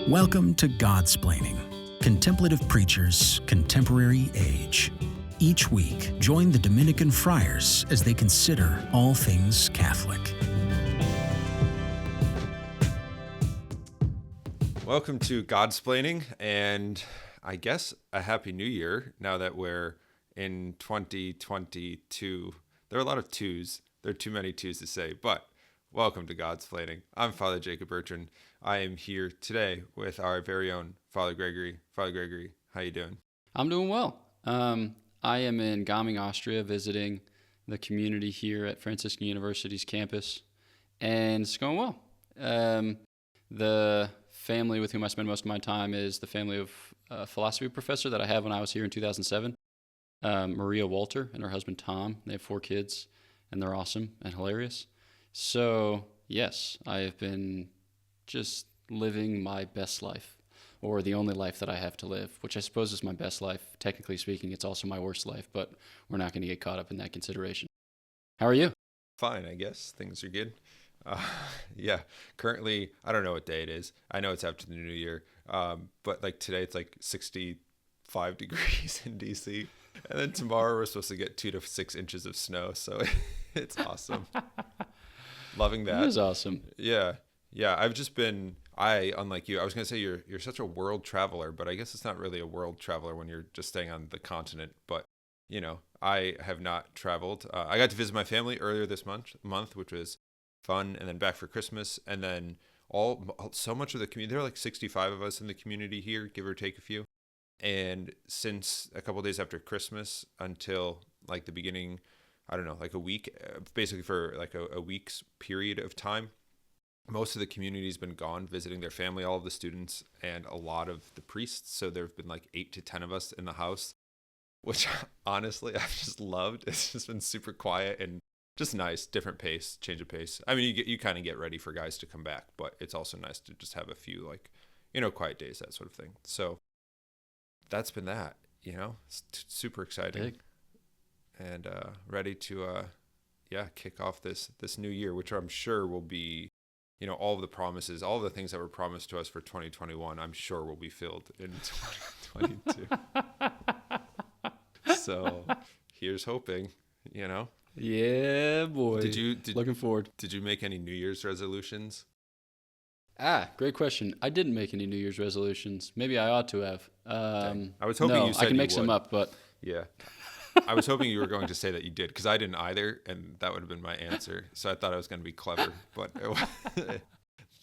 Welcome to Godsplaining, Contemplative Preachers, Contemporary Age. Each week, join the Dominican friars as they consider all things Catholic. Welcome to Godsplaining, and I guess a Happy New Year now that we're in 2022. There are a lot of twos. There are too many twos to say, but welcome to Godsplaining. I'm Father Jacob Bertrand. I am here today with our very own Father Gregory. Father Gregory, how you doing? I'm doing well. I am in Gaming, Austria, visiting the community here at Franciscan University's campus, and it's going well. The family with whom I spend most of my time is the family of a philosophy professor that I had when I was here in 2007, Maria Walter and her husband Tom. They have 4 kids, and they're awesome and hilarious. So, yes, I have been just living my best life, or the only life that I have to live, which I suppose is my best life. Technically speaking, it's also my worst life, but we're not going to get caught up in that consideration. How are you? Fine, I guess. Things are good. Currently, I don't know what day it is. I know it's after the new year, but like today it's like 65 degrees in DC. And then tomorrow we're supposed to get 2 to 6 inches of snow. So it's awesome. Loving that. That is awesome. Yeah. I've just been, unlike you, I was going to say you're such a world traveler, but I guess it's not really a world traveler when you're just staying on the continent. But, you know, I have not traveled. I got to visit my family earlier this month, which was fun, and then back for Christmas. And then so much of the community, there are like 65 of us in the community here, give or take a few. And since a couple of days after Christmas until like the beginning, I don't know, like a week, basically for like a week's period of time, most of the community's been gone visiting their family, all of the students and a lot of the priests. So there have been like 8 to 10 of us in the house, which honestly I've just loved. It's just been super quiet and just nice, different pace, change of pace. I mean, you kind of get ready for guys to come back, but it's also nice to just have a few like, quiet days, that sort of thing. So that's been that, it's super exciting. Big. And ready to, kick off this new year, which I'm sure will be, all of the promises, all of the things that were promised to us for 2021, I'm sure will be filled in 2022. So here's hoping, Yeah, boy. Looking forward. Did you make any New Year's resolutions? Great question. I didn't make any New Year's resolutions. Maybe I ought to have. I was hoping you said I can make you some would. up, but Yeah. I was hoping you were going to say that you did, because I didn't either, and that would have been my answer. So I thought I was going to be clever, but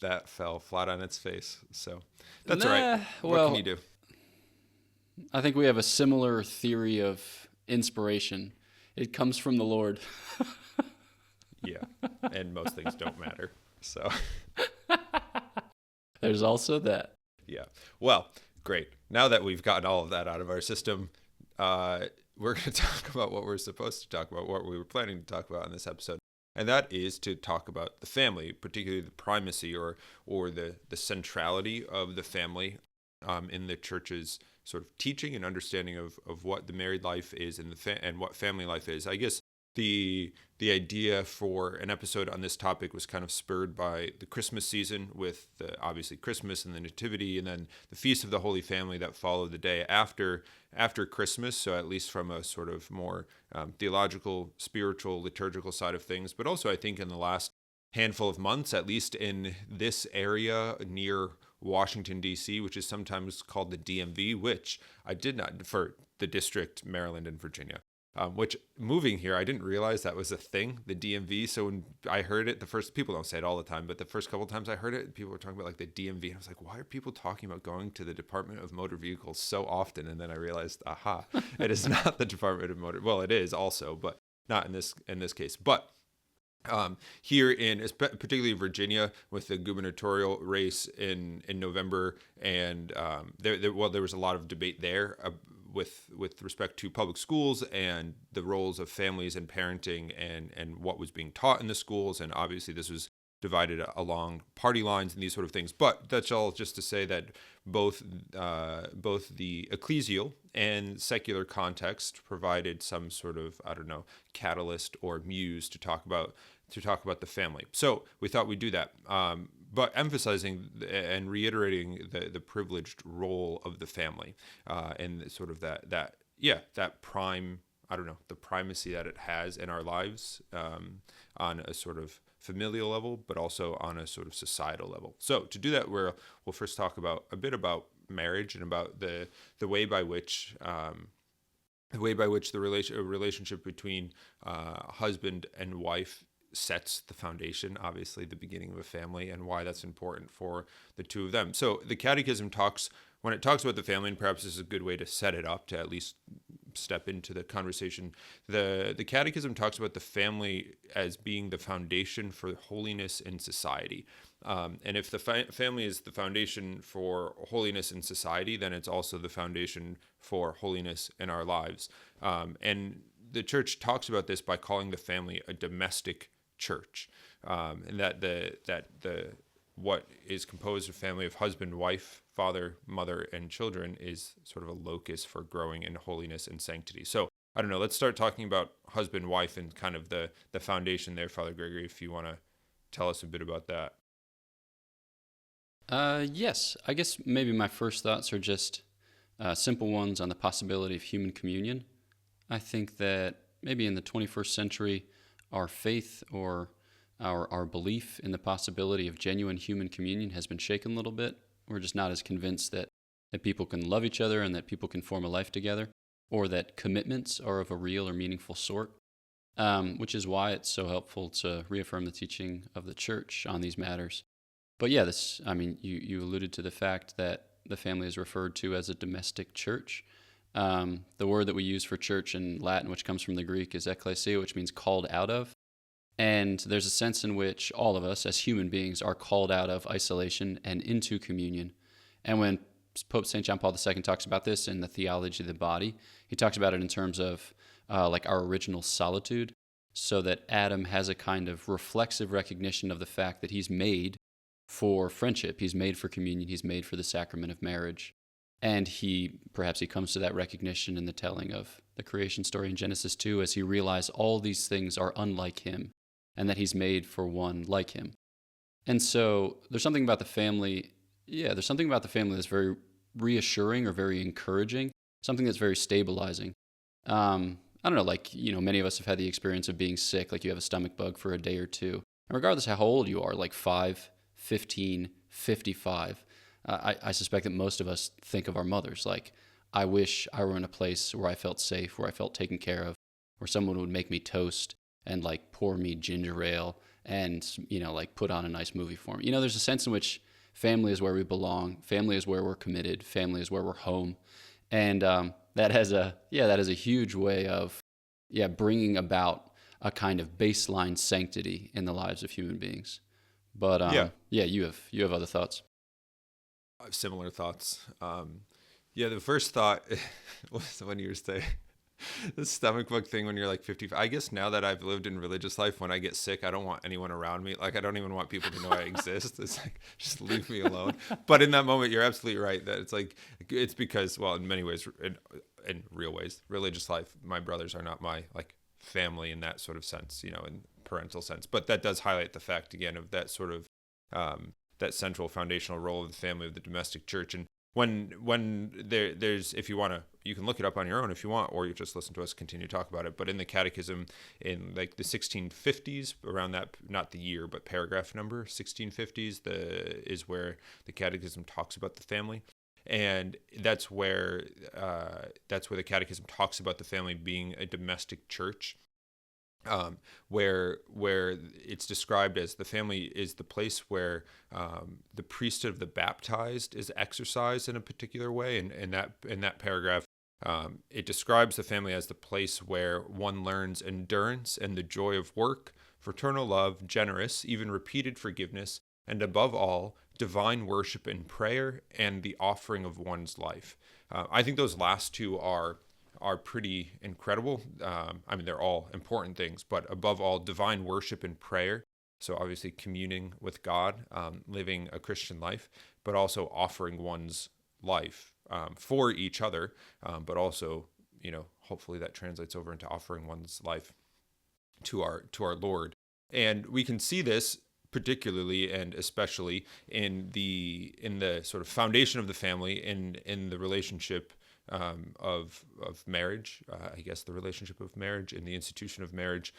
that fell flat on its face. So that's all right. What can you do? I think we have a similar theory of inspiration. It comes from the Lord. Yeah, and most things don't matter. So there's also that. Yeah. Well, great. Now that we've gotten all of that out of our system, we're going to talk about what we're supposed to talk about, what we were planning to talk about in this episode. And that is to talk about the family, particularly the primacy or the centrality of the family in the church's sort of teaching and understanding of what the married life is and what family life is. I guess the idea for an episode on this topic was kind of spurred by the Christmas season, with obviously Christmas and the Nativity, and then the Feast of the Holy Family that followed the day after Christmas. So at least from a sort of more theological, spiritual, liturgical side of things, but also I think in the last handful of months, at least in this area near Washington, D.C., which is sometimes called the DMV, which I did not, for the district, Maryland and Virginia. Which moving here, I didn't realize that was a thing, the DMV. So when I heard it, people don't say it all the time, but the first couple of times I heard it, people were talking about like the DMV. And I was like, why are people talking about going to the Department of Motor Vehicles so often? And then I realized, it is not the Department of Motor. Well, it is also, but not in this case. But here in particularly Virginia, with the gubernatorial race in November, and there was a lot of debate there with respect to public schools and the roles of families and parenting and what was being taught in the schools. And obviously this was divided along party lines and these sort of things. But that's all just to say that both the ecclesial and secular context provided some sort of, catalyst or muse to talk about the family. So we thought we'd do that. but emphasizing and reiterating the privileged role of the family, and sort of that prime, I don't know, the primacy that it has in our lives, on a sort of familial level, but also on a sort of societal level. So to do that, we'll first talk a bit about marriage and about the way by which the relationship between husband and wife sets the foundation, obviously the beginning of a family, and why that's important for the two of them. So the Catechism when it talks about the family, and perhaps this is a good way to set it up to at least step into the conversation. The Catechism talks about the family as being the foundation for holiness in society. And if the family is the foundation for holiness in society, then it's also the foundation for holiness in our lives. And the church talks about this by calling the family a domestic church, and that what is composed of family of husband, wife, father, mother, and children is sort of a locus for growing in holiness and sanctity. So I don't know, let's start talking about husband, wife, and kind of the foundation there, Father Gregory, if you want to tell us a bit about that. Yes, I guess maybe my first thoughts are just simple ones on the possibility of human communion. I think that maybe in the 21st century, our faith or our belief in the possibility of genuine human communion has been shaken a little bit. We're just not as convinced that people can love each other and that people can form a life together, or that commitments are of a real or meaningful sort, which is why it's so helpful to reaffirm the teaching of the church on these matters. But yeah, you alluded to the fact that the family is referred to as a domestic church. The word that we use for church in Latin, which comes from the Greek, is ekklesia, which means called out of. And there's a sense in which all of us as human beings are called out of isolation and into communion. And when Pope St. John Paul II talks about this in the Theology of the Body, he talks about it in terms of like our original solitude, so that Adam has a kind of reflexive recognition of the fact that he's made for friendship, he's made for communion, he's made for the sacrament of marriage. And perhaps he comes to that recognition in the telling of the creation story in Genesis 2, as he realizes all these things are unlike him, and that he's made for one like him. And so there's something about the family, that's very reassuring or very encouraging, something that's very stabilizing. I don't know, many of us have had the experience of being sick, like you have a stomach bug for a day or two. And regardless of how old you are, like 5, 15, 55, I suspect that most of us think of our mothers like, I wish I were in a place where I felt safe, where I felt taken care of, where someone would make me toast and like pour me ginger ale and, like put on a nice movie for me. There's a sense in which family is where we belong. Family is where we're committed. Family is where we're home. And that has a huge way of, bringing about a kind of baseline sanctity in the lives of human beings. But you have other thoughts. I have similar thoughts. The first thought was when you were saying the stomach bug thing when you're like 55. I guess now that I've lived in religious life, when I get sick, I don't want anyone around me. Like, I don't even want people to know I exist. It's like, just leave me alone. But in that moment, you're absolutely right that it's because, well, in many ways, in real ways, religious life, my brothers are not my like family in that sort of sense, in parental sense. But that does highlight the fact again of that sort of that central foundational role of the family of the domestic church. And when there's, if you want to, you can look it up on your own if you want, or you just listen to us continue to talk about it. But in the Catechism in like the 1650s, around that, not the year, but paragraph number 1650s, is where the Catechism talks about the family. And that's where the Catechism talks about the family being a domestic church. Where it's described as the family is the place where the priesthood of the baptized is exercised in a particular way, and in that paragraph, it describes the family as the place where one learns endurance and the joy of work, fraternal love, generous, even repeated forgiveness, and above all, divine worship and prayer, and the offering of one's life. I think those last two are pretty incredible. They're all important things, but above all, divine worship and prayer. So obviously communing with God, living a Christian life, but also offering one's life for each other, but also, hopefully that translates over into offering one's life to our Lord. And we can see this particularly and especially in the sort of foundation of the family, in the relationship of marriage, I guess the relationship of marriage, in the institution of marriage,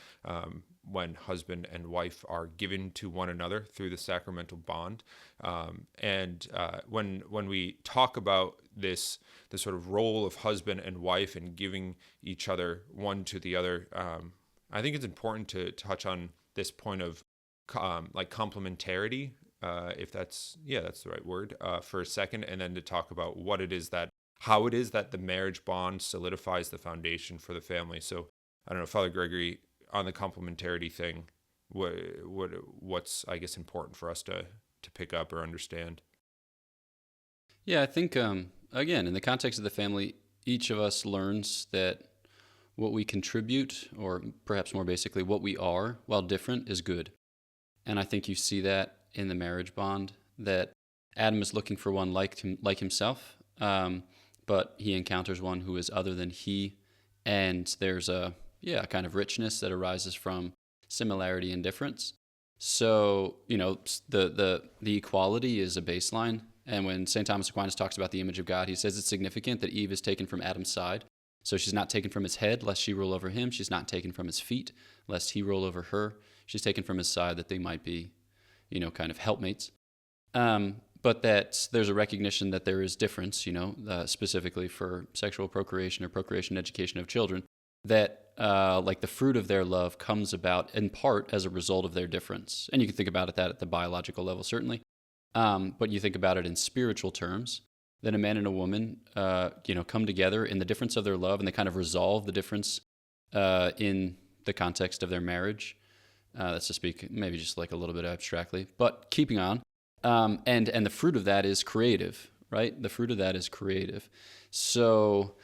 when husband and wife are given to one another through the sacramental bond. When we talk about the sort of role of husband and wife and giving each other one to the other, I think it's important to touch on this point of like complementarity, if that's the right word, for a second, and then to talk about how it is that the marriage bond solidifies the foundation for the family. So I don't know, Father Gregory, on the complementarity thing, what's I guess important for us to pick up or understand? Yeah, I think, again, in the context of the family, each of us learns that what we contribute, or perhaps more basically, what we are, while different, is good. And I think you see that in the marriage bond, that Adam is looking for one like himself, but he encounters one who is other than he, and there's a kind of richness that arises from similarity and difference. So, the equality is a baseline. And when St. Thomas Aquinas talks about the image of God, he says it's significant that Eve is taken from Adam's side. So she's not taken from his head, lest she rule over him. She's not taken from his feet, lest he rule over her. She's taken from his side that they might be, kind of helpmates. But that there's a recognition that there is difference, specifically for sexual procreation or procreation education of children, that like the fruit of their love comes about in part as a result of their difference. And you can think about that at the biological level, certainly. But you think about it in spiritual terms, that a man and a woman, come together in the difference of their love, and they kind of resolve the difference in the context of their marriage. That's to speak maybe just like a little bit abstractly, but keeping on. And the fruit of that is creative, right? The fruit of that is creative. So,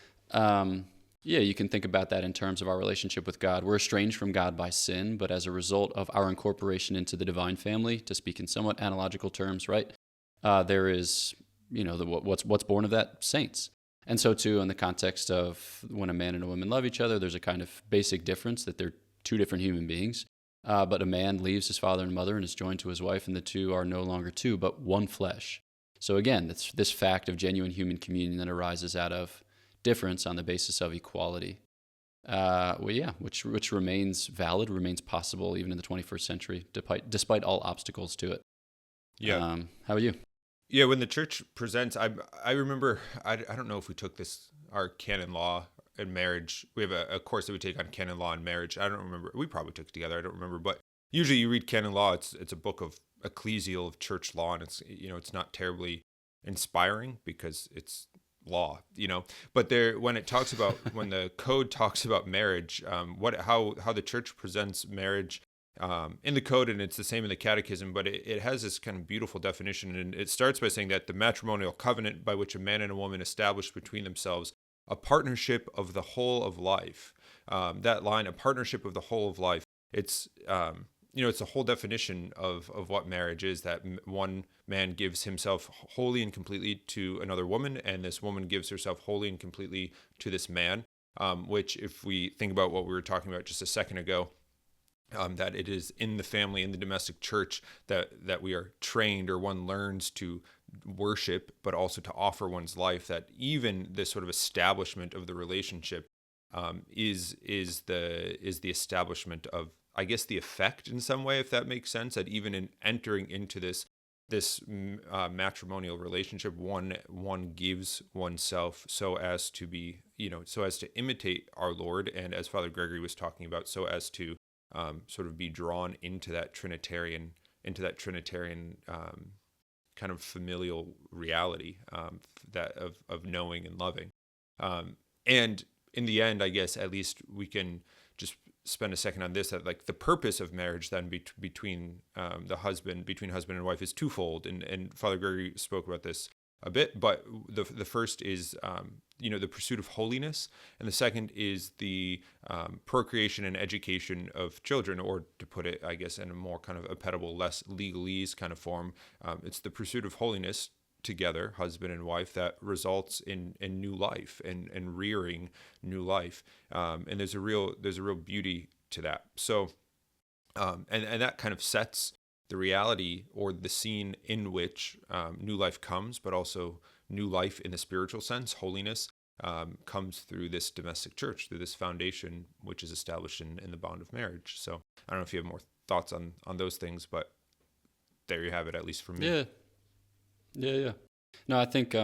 you can think about that in terms of our relationship with God. We're estranged from God by sin, but as a result of our incorporation into the divine family, to speak in somewhat analogical terms, right? There is, what's born of that? Saints. And so too, in the context of when a man and a woman love each other, there's a kind of basic difference that they're two different human beings. But a man leaves his father and mother and is joined to his wife, and the two are no longer two, but one flesh. So again, it's this fact of genuine human communion that arises out of difference on the basis of equality. Which remains valid, remains possible even in the 21st century, despite all obstacles to it. Yeah. How about you? Yeah, when the church presents, I remember, I don't know if we took our canon law and marriage. We have a course that we take on canon law and marriage. I don't remember. We probably took it together. I don't remember. But usually you read canon law, it's a book of ecclesial, of church law, and it's not terribly inspiring because it's law, but when the code talks about marriage, how the church presents marriage in the code, and it's the same in the catechism, but it has this kind of beautiful definition, and it starts by saying that the matrimonial covenant by which a man and a woman establish between themselves a partnership of the whole of life. That line, a partnership of the whole of life, it's it's a whole definition of what marriage is, that one man gives himself wholly and completely to another woman, and this woman gives herself wholly and completely to this man, which, if we think about what we were talking about just a second ago, that it is in the family, in the domestic church, that we are trained, or one learns to worship, but also to offer one's life, that even this sort of establishment of the relationship is the establishment of, I guess, the effect in some way, if that makes sense, that even in entering into this matrimonial relationship, one gives oneself so as to be, so as to imitate our Lord, and as Father Gregory was talking about, so as to sort of be drawn into that Trinitarian kind of familial reality, that of knowing and loving, and in the end, I guess, at least we can just spend a second on this, that like the purpose of marriage then between husband and wife is twofold, and Father Gregory spoke about this a bit, but the first is the pursuit of holiness, and the second is the procreation and education of children, or to put it, I guess, in a more kind of appetible, less legalese kind of form, it's the pursuit of holiness together, husband and wife, that results in new life and rearing new life, and there's a real beauty to that. So and that kind of sets the reality or the scene in which new life comes, but also new life in the spiritual sense, holiness, comes through this domestic church, through this foundation, which is established in the bond of marriage. So I don't know if you have more thoughts on those things, but there you have it, at least for me. Yeah. No, I think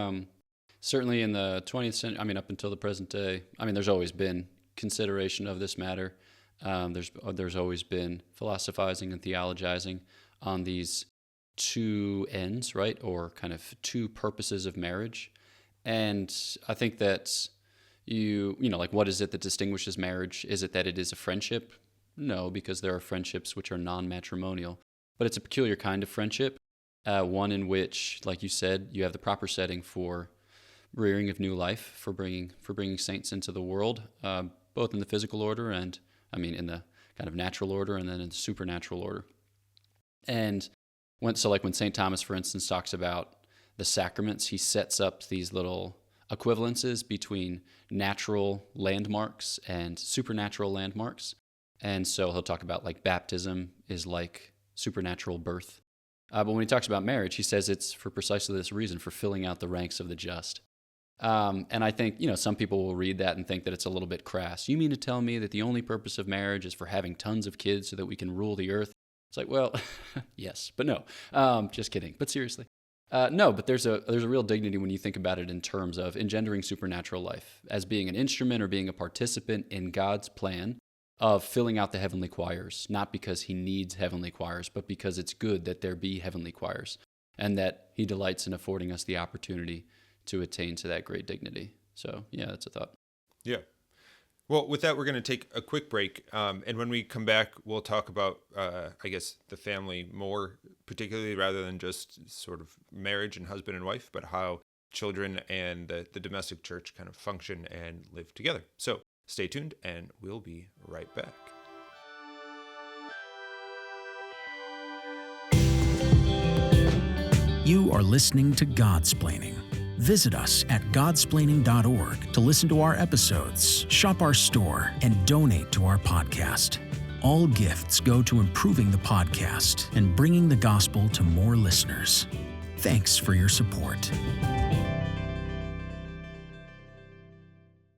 certainly in the 20th century, I mean, up until the present day, I mean, there's always been consideration of this matter. There's always been philosophizing and theologizing on these two ends, right? Or kind of two purposes of marriage. And I think that you know, like, what is it that distinguishes marriage? Is it that it is a friendship? No, because there are friendships which are non-matrimonial, but it's a peculiar kind of friendship, one in which, like you said, you have the proper setting for rearing of new life, for bringing saints into the world, both in the physical order and, I mean, in the kind of natural order and then in the supernatural order. And when St. Thomas, for instance, talks about the sacraments, he sets up these little equivalences between natural landmarks and supernatural landmarks. And so he'll talk about, like, baptism is like supernatural birth. But when he talks about marriage, he says it's for precisely this reason, for filling out the ranks of the just. And I think, you know, some people will read that and think that it's a little bit crass. You mean to tell me that the only purpose of marriage is for having tons of kids so that we can rule the earth? It's like, well, yes, but no. Just kidding. But seriously. No, but there's a real dignity when you think about it in terms of engendering supernatural life as being an instrument or being a participant in God's plan of filling out the heavenly choirs, not because he needs heavenly choirs, but because it's good that there be heavenly choirs and that he delights in affording us the opportunity to attain to that great dignity. So, yeah, that's a thought. Yeah. Well, with that, we're going to take a quick break. And when we come back, we'll talk about, I guess, the family more particularly, rather than just sort of marriage and husband and wife, but how children and the domestic church kind of function and live together. So stay tuned, and we'll be right back. You are listening to Godsplaining. Visit us at godsplaining.org to listen to our episodes, shop our store, and donate to our podcast. All gifts go to improving the podcast and bringing the gospel to more listeners. Thanks for your support.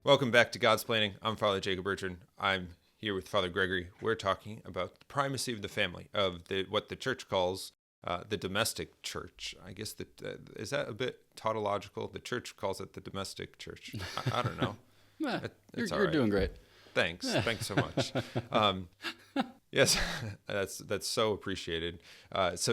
Welcome back to Godsplaining. I'm Father Jacob Bertrand. I'm here with Father Gregory. We're talking about the primacy of the family, of what the church calls the domestic church. I guess is that a bit tautological? The church calls it the domestic church. I don't know. You're doing great. Thanks. Thanks so much. Yes, that's so appreciated. Just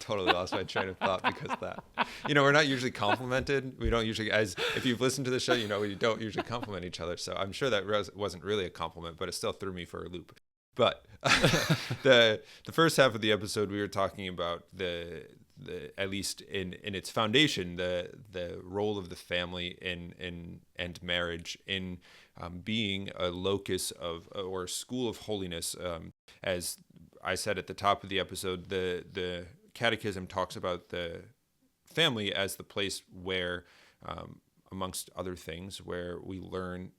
totally lost my train of thought because of that. You know, we're not usually complimented. We don't usually, if you've listened to the show, you know we don't usually compliment each other. So I'm sure that wasn't really a compliment, but it still threw me for a loop. But the first half of the episode, we were talking about the at least in its foundation, the role of the family and marriage in being a locus of or a school of holiness. As I said at the top of the episode, the Catechism talks about the family as the place where, amongst other things, where we learn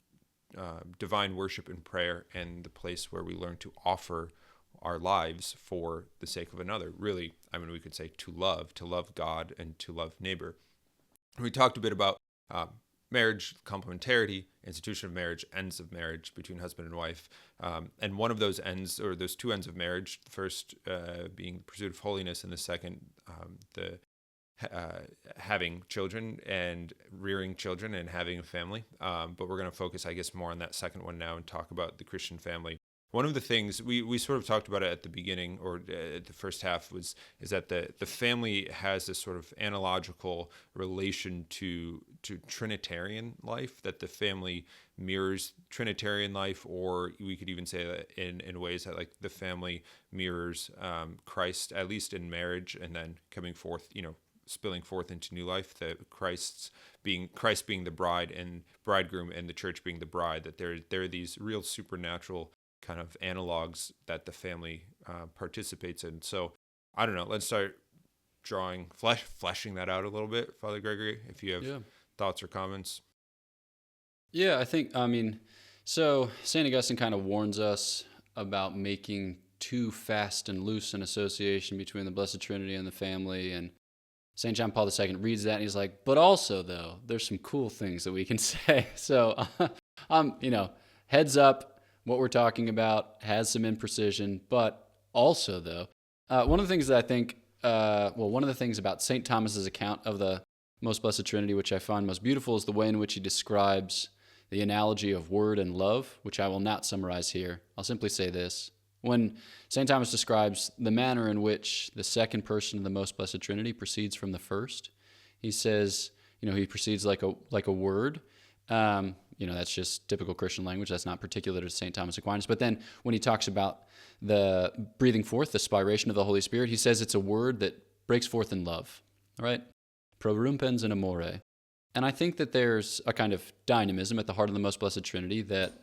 divine worship and prayer, and the place where we learn to offer our lives for the sake of another. Really, I mean, we could say to love God and to love neighbor. We talked a bit about marriage, complementarity, institution of marriage, ends of marriage between husband and wife. And one of those ends, or those two ends of marriage, the first being the pursuit of holiness, and the second, having children and rearing children and having a family. But we're going to focus, I guess, more on that second one now and talk about the Christian family. One of the things we sort of talked about it at the beginning, or at the first half, is that the family has this sort of analogical relation to Trinitarian life, that the family mirrors Trinitarian life, or we could even say that in ways that, like, the family mirrors Christ, at least in marriage, and then coming forth, you know, spilling forth into new life, that Christ being the bride and bridegroom, and the church being the bride, that there are these real supernatural kind of analogs that the family participates in. So I don't know, let's start fleshing that out a little bit, Father Gregory, if you have thoughts or comments. Yeah, I think, I mean, so St. Augustine kind of warns us about making too fast and loose an association between the Blessed Trinity and the family. And St. John Paul II reads that and he's like, but also though, there's some cool things that we can say. So, heads up, what we're talking about has some imprecision, but also though, one of the things that I think, one of the things about St. Thomas's account of the Most Blessed Trinity, which I find most beautiful, is the way in which he describes the analogy of word and love, which I will not summarize here. I'll simply say this. When St. Thomas describes the manner in which the second person of the Most Blessed Trinity proceeds from the first, he says, he proceeds like a word. That's just typical Christian language. That's not particular to St. Thomas Aquinas. But then when he talks about the breathing forth, the spiration of the Holy Spirit, he says it's a word that breaks forth in love, right? Prorumpens in amore. And I think that there's a kind of dynamism at the heart of the Most Blessed Trinity, that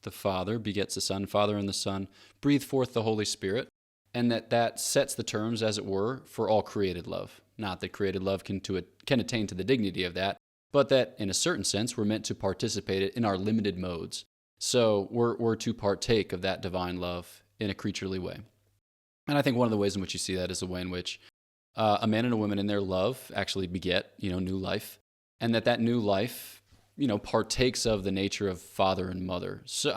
the Father begets the Son, Father and the Son breathe forth the Holy Spirit, and that sets the terms, as it were, for all created love. Not that created love can attain to the dignity of that, but that in a certain sense we're meant to participate in our limited modes. So we're to partake of that divine love in a creaturely way. And I think one of the ways in which you see that is the way in which a man and a woman in their love actually beget, new life, and that new life, partakes of the nature of father and mother. So,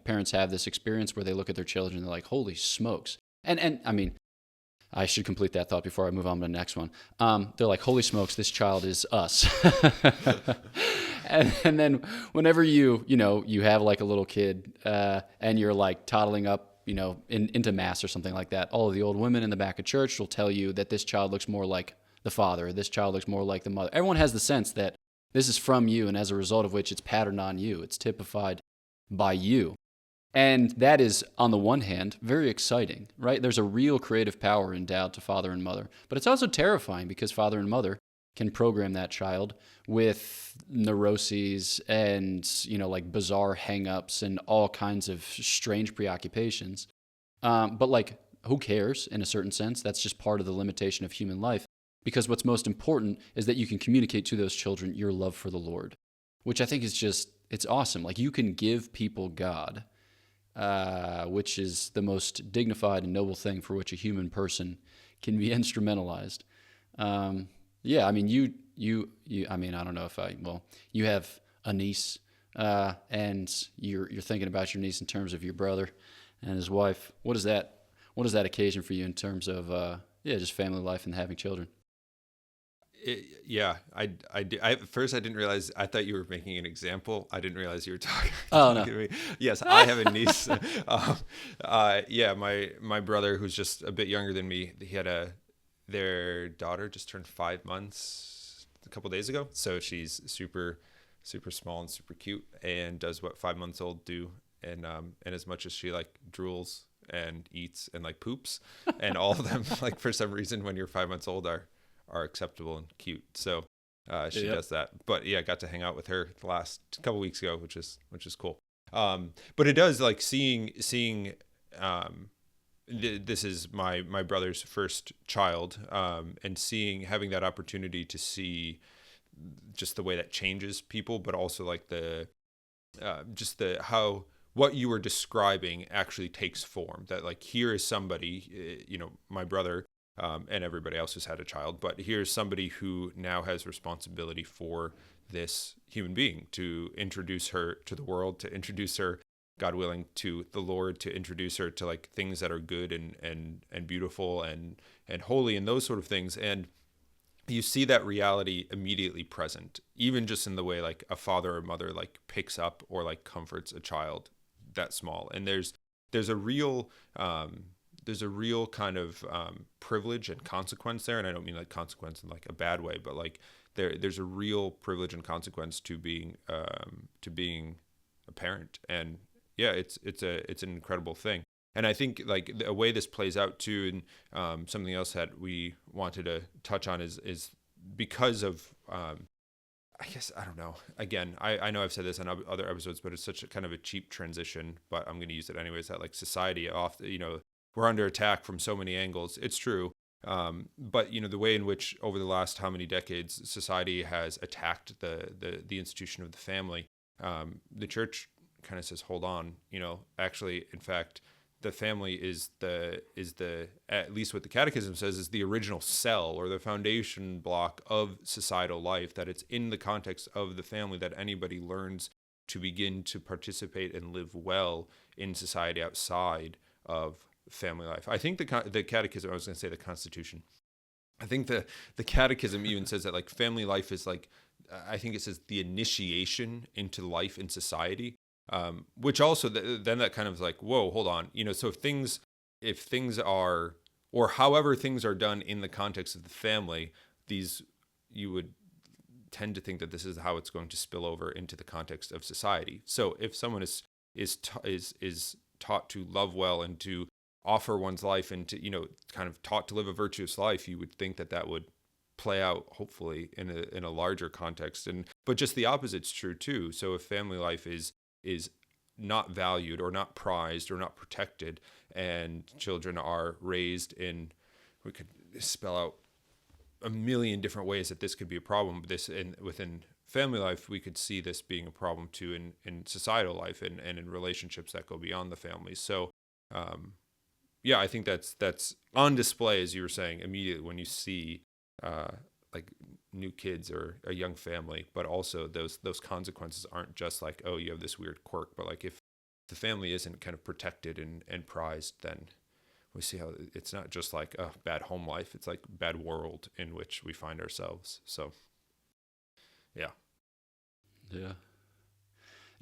parents have this experience where they look at their children and they're like, holy smokes. And I should complete that thought before I move on to the next one. They're like, holy smokes, this child is us. and then whenever you have like a little kid and you're like toddling up, into mass or something like that, all of the old women in the back of church will tell you that this child looks more like the father, this child looks more like the mother. Everyone has the sense that this is from you, and as a result of which it's patterned on you. It's typified by you. And that is, on the one hand, very exciting, right? There's a real creative power endowed to father and mother. But it's also terrifying because father and mother can program that child with neuroses and, bizarre hang-ups and all kinds of strange preoccupations. But who cares in a certain sense? That's just part of the limitation of human life. Because what's most important is that you can communicate to those children your love for the Lord, which I think is it's awesome. Like, you can give people God, which is the most dignified and noble thing for which a human person can be instrumentalized. I don't know if you have a niece, and you're thinking about your niece in terms of your brother and his wife. What is that occasion for you in terms of, just family life and having children? At first I didn't realize. I thought you were making an example. I didn't realize you were talking. Oh, no. To me. Yes, I have a niece. My brother, who's just a bit younger than me, their daughter just turned 5 months a couple days ago. So she's super, super small and super cute, and does what 5 months old do. And as much as she drools and eats and poops, and all of them for some reason when you're 5 months old are acceptable and cute. So she does that. But yeah, I got to hang out with her the last couple weeks ago, which is cool. But it does seeing this is my brother's first child, and having that opportunity to see just the way that changes people, but also how what you were describing actually takes form. That here is somebody, my brother, and everybody else who's had a child, but here's somebody who now has responsibility for this human being, to introduce her to the world, to introduce her, God willing, to the Lord, to introduce her to things that are good and beautiful and holy and those sort of things. And you see that reality immediately present, even just in the way a father or mother picks up or comforts a child that small. And there's a real kind of privilege and consequence there, and I don't mean consequence in a bad way, but there's a real privilege and consequence to being a parent, and it's an incredible thing. And I think a way this plays out too, and something else that we wanted to touch on is because of I guess, I don't know. Again, I know I've said this on other episodes, but it's such a kind of a cheap transition, but I'm going to use it anyways, that society we're under attack from so many angles. It's true. But the way in which over the last how many decades society has attacked the institution of the family, the church kind of says, hold on, actually, in fact, the family is the at least what the Catechism says is the original cell or the foundation block of societal life, that it's in the context of the family that anybody learns to begin to participate and live well in society outside of family life. I think the Catechism, I was going to say the Constitution, I think the Catechism even says that like family life is like, I think it says the initiation into life in society, which also then that kind of like, whoa, hold on, so if things are, or however things are done in the context of the family, you would tend to think that this is how it's going to spill over into the context of society. So if someone is taught to love well and to offer one's life and to kind of taught to live a virtuous life, you would think that would play out hopefully in a larger context. But just the opposite's true too. So if family life is not valued or not prized or not protected, and children are raised in, we could spell out a million different ways that this could be a problem. Within family life, we could see this being a problem too in societal life and in relationships that go beyond the family. So I think that's on display, as you were saying, immediately when you see like new kids or a young family, but also those consequences aren't just like, oh, you have this weird quirk, but like if the family isn't kind of protected and prized, then we see how it's not just like a bad home life, it's like bad world in which we find ourselves. So yeah.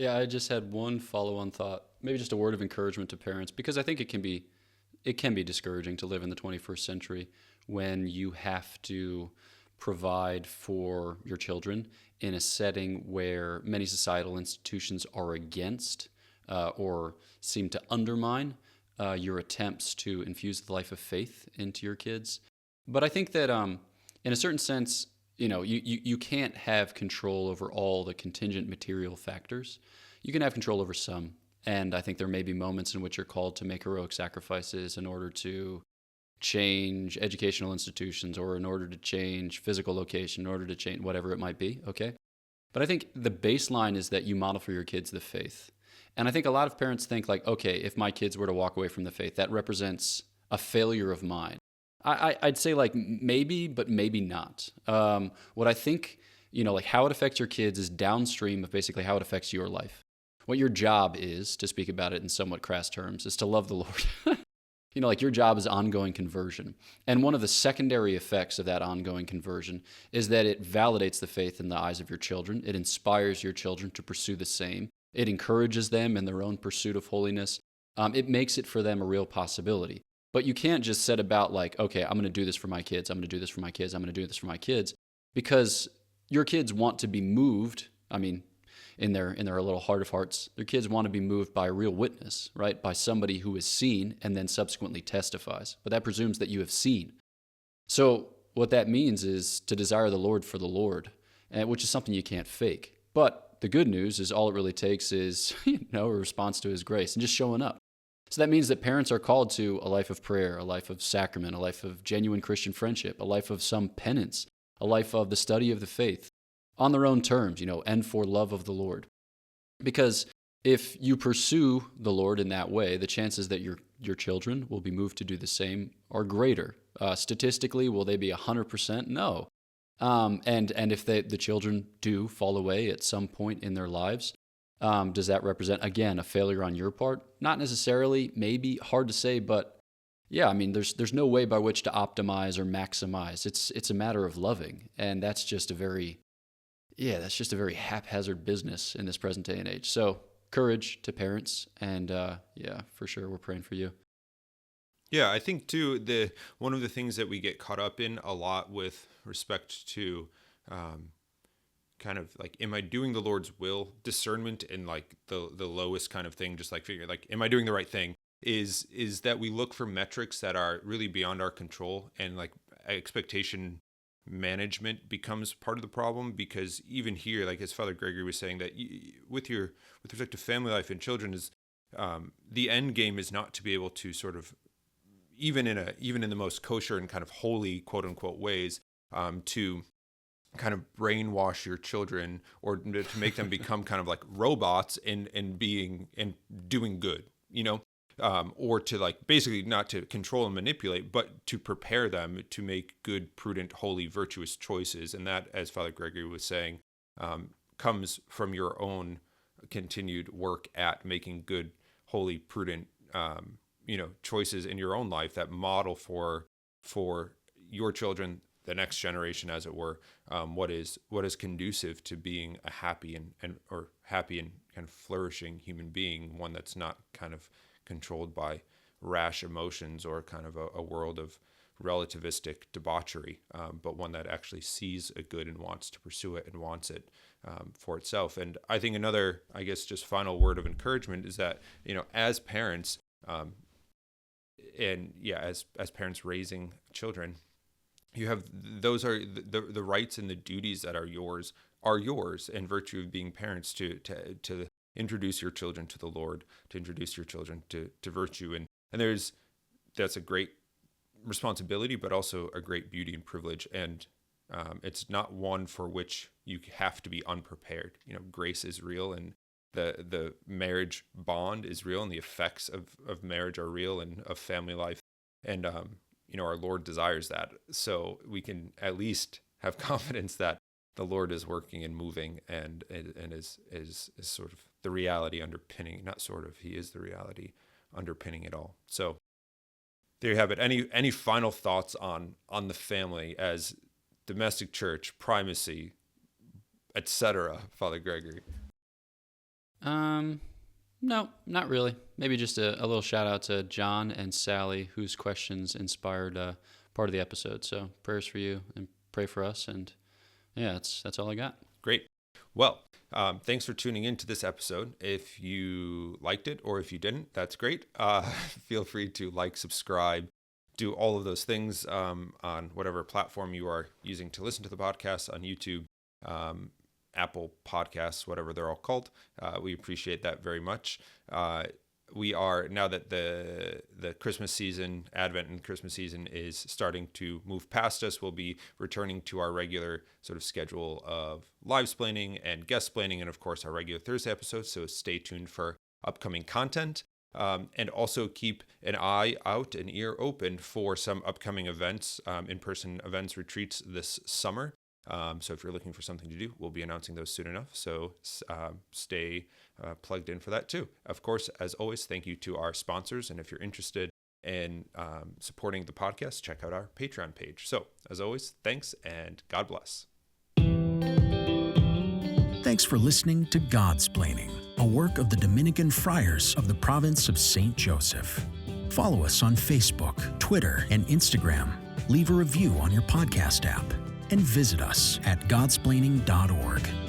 I just had one follow-on thought, maybe just a word of encouragement to parents, because I think it can be discouraging to live in the 21st century when you have to provide for your children in a setting where many societal institutions are against or seem to undermine your attempts to infuse the life of faith into your kids. But I think that in a certain sense, you can't have control over all the contingent material factors. You can have control over some. And I think there may be moments in which you're called to make heroic sacrifices in order to change educational institutions, or in order to change physical location, in order to change whatever it might be, okay? But I think the baseline is that you model for your kids the faith. And I think a lot of parents think like, okay, if my kids were to walk away from the faith, that represents a failure of mine. I'd say like maybe, but maybe not. What I think, like how it affects your kids is downstream of basically how it affects your life. What your job is, to speak about it in somewhat crass terms, is to love the Lord. Like your job is ongoing conversion. And one of the secondary effects of that ongoing conversion is that it validates the faith in the eyes of your children. It inspires your children to pursue the same. It encourages them in their own pursuit of holiness. It makes it for them a real possibility. But you can't just set about like, okay, I'm going to do this for my kids. I'm going to do this for my kids. I'm going to do this for my kids. Because your kids want to be moved. I mean, in their little heart of hearts, their kids want to be moved by a real witness, right? By somebody who has seen and then subsequently testifies. But that presumes that you have seen. So what that means is to desire the Lord for the Lord, which is something you can't fake. But the good news is all it really takes is, a response to His grace and just showing up. So that means that parents are called to a life of prayer, a life of sacrament, a life of genuine Christian friendship, a life of some penance, a life of the study of the faith, on their own terms, and for love of the Lord. Because if you pursue the Lord in that way, the chances that your children will be moved to do the same are greater. Statistically, will they be 100%? No. And if the children do fall away at some point in their lives, does that represent, again, a failure on your part? Not necessarily, maybe, hard to say, but yeah, I mean, there's no way by which to optimize or maximize. It's a matter of loving, and that's just a very haphazard business in this present day and age. So courage to parents, and for sure, we're praying for you. Yeah, I think too, one of the things that we get caught up in a lot with respect to kind of like, am I doing the Lord's will? Discernment in like the lowest kind of thing, just like figuring like, am I doing the right thing? Is that we look for metrics that are really beyond our control, and like expectation management becomes part of the problem, because even here, like as Father Gregory was saying, that with respect to family life and children, is the end game is not to be able to sort of even in the most kosher and kind of holy quote unquote ways to kind of brainwash your children, or to make them become kind of like robots and being and doing good, or to like basically not to control and manipulate, but to prepare them to make good, prudent, holy, virtuous choices. And that, as Father Gregory was saying, comes from your own continued work at making good, holy, prudent, choices in your own life that model for your children, the next generation, as it were, what is conducive to being a happy and kind of flourishing human being, one that's not kind of controlled by rash emotions or kind of a world of relativistic debauchery, but one that actually sees a good and wants to pursue it and wants it for itself. And I think another, I guess, just final word of encouragement is that, as parents, as parents raising children, you have those are the rights and the duties that are yours in virtue of being parents to introduce your children to the Lord, to introduce your children to virtue, and that's a great responsibility, but also a great beauty and privilege, and it's not one for which you have to be unprepared. Grace is real, and the marriage bond is real, and the effects of marriage are real and of family life, and our Lord desires that. So we can at least have confidence that the Lord is working and moving and is sort of the reality underpinning, not sort of, he is the reality underpinning it all. So there you have it. Any final thoughts on the family as domestic church, primacy, etc., Father Gregory? No, not really. Maybe just a little shout out to John and Sally, whose questions inspired part of the episode. So prayers for you and pray for us. And yeah, that's all I got. Great. Well, thanks for tuning into this episode. If you liked it or if you didn't, that's great. Feel free to subscribe, do all of those things on whatever platform you are using to listen to the podcast, on YouTube, Apple Podcasts, whatever they're all called. We appreciate that very much. We are, now that the Christmas season, Advent and Christmas season is starting to move past us, we'll be returning to our regular sort of schedule of live-splaining and guest-splaining, and of course our regular Thursday episodes, so stay tuned for upcoming content. And also keep an eye out, an ear open for some upcoming events, in-person events, retreats this summer. So if you're looking for something to do, we'll be announcing those soon enough. So stay plugged in for that too. Of course, as always, thank you to our sponsors. And if you're interested in supporting the podcast, check out our Patreon page. So as always, thanks and God bless. Thanks for listening to Godsplaining, a work of the Dominican friars of the province of St. Joseph. Follow us on Facebook, Twitter, and Instagram. Leave a review on your podcast app. And visit us at godsplaining.org.